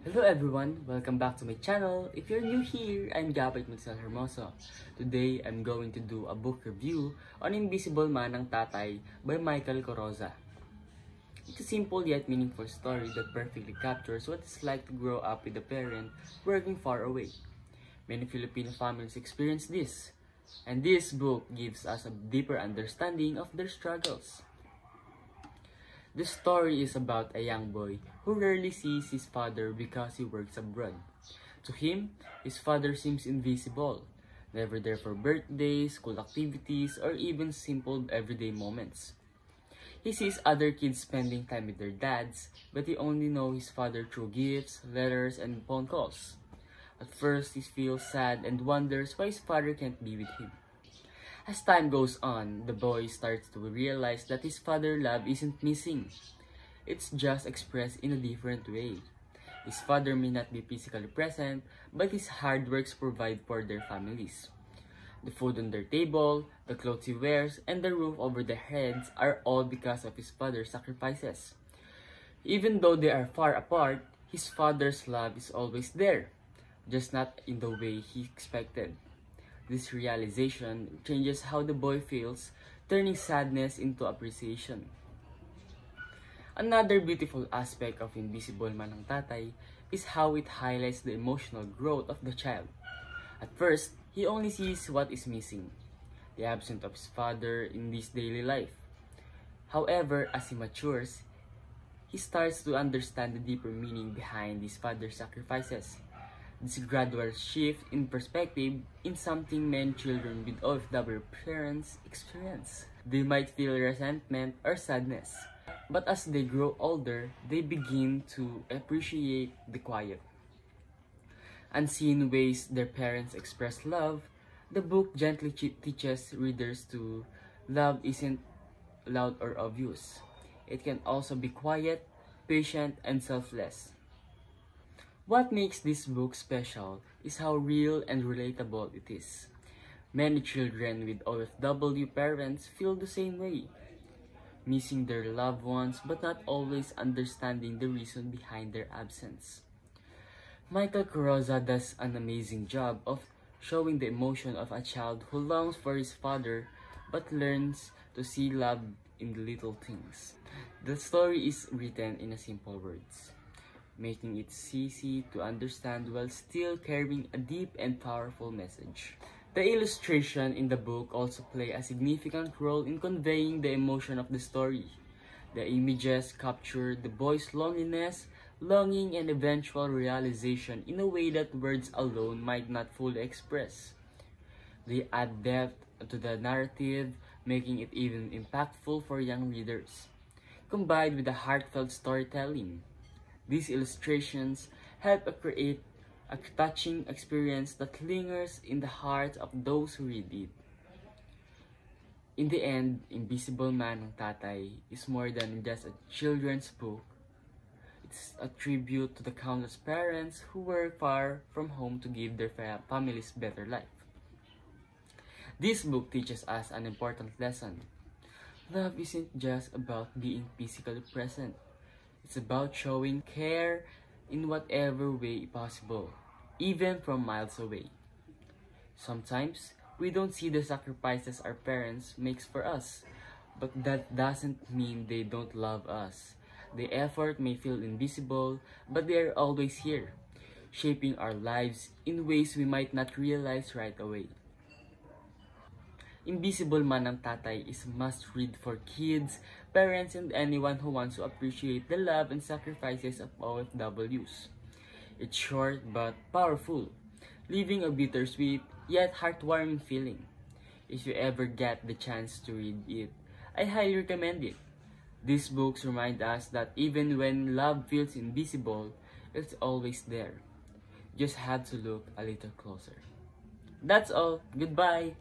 Hello everyone! Welcome back to my channel. If you're new here, I'm Gabay Magsal Hermoso. Today, I'm going to do a book review on Invisible Man ng Tatay by Michael Coroza. It's a simple yet meaningful story that perfectly captures what it's like to grow up with a parent working far away. Many Filipino families experience this, and this book gives us a deeper understanding of their struggles. The story is about a young boy who rarely sees his father because he works abroad. To him, his father seems invisible, never there for birthdays, school activities, or even simple everyday moments. He sees other kids spending time with their dads, but he only knows his father through gifts, letters, and phone calls. At first, he feels sad and wonders why his father can't be with him. As time goes on, the boy starts to realize that his father's love isn't missing. It's just expressed in a different way. His father may not be physically present, but his hard works provide for their families. The food on their table, the clothes he wears, and the roof over their heads are all because of his father's sacrifices. Even though they are far apart, his father's love is always there, just not in the way he expected. This realization changes how the boy feels, turning sadness into appreciation. Another beautiful aspect of Invisible Man ng Tatay is how it highlights the emotional growth of the child. At first, he only sees what is missing, the absence of his father in this daily life. However, as he matures, he starts to understand the deeper meaning behind his father's sacrifices. This gradual shift in perspective in something many children with OFW parents experience. They might feel resentment or sadness, but as they grow older, they begin to appreciate the quiet, unseen ways their parents express love. The book gently teaches readers to love isn't loud or obvious. It can also be quiet, patient, and selfless. What makes this book special is how real and relatable it is. Many children with OFW parents feel the same way, missing their loved ones but not always understanding the reason behind their absence. Michael Coroza does an amazing job of showing the emotion of a child who longs for his father but learns to see love in the little things. The story is written in simple words, making it easy to understand while still carrying a deep and powerful message. The illustration in the book also play a significant role in conveying the emotion of the story. The images capture the boy's loneliness, longing, and eventual realization in a way that words alone might not fully express. They add depth to the narrative, making it even impactful for young readers. Combined with the heartfelt storytelling, these illustrations help create a touching experience that lingers in the hearts of those who read it. In the end, Invisible Man ng Tatay is more than just a children's book. It's a tribute to the countless parents who work far from home to give their families better life. This book teaches us an important lesson. Love isn't just about being physically present. It's about showing care in whatever way possible, even from miles away. Sometimes, we don't see the sacrifices our parents make for us, but that doesn't mean they don't love us. The effort may feel invisible, but they are always here, shaping our lives in ways we might not realize right away. Invisible Man ng Tatay is a must-read for kids, parents, and anyone who wants to appreciate the love and sacrifices of OFWs. It's short but powerful, leaving a bittersweet yet heartwarming feeling. If you ever get the chance to read it, I highly recommend it. These books remind us that even when love feels invisible, it's always there. Just have to look a little closer. That's all. Goodbye!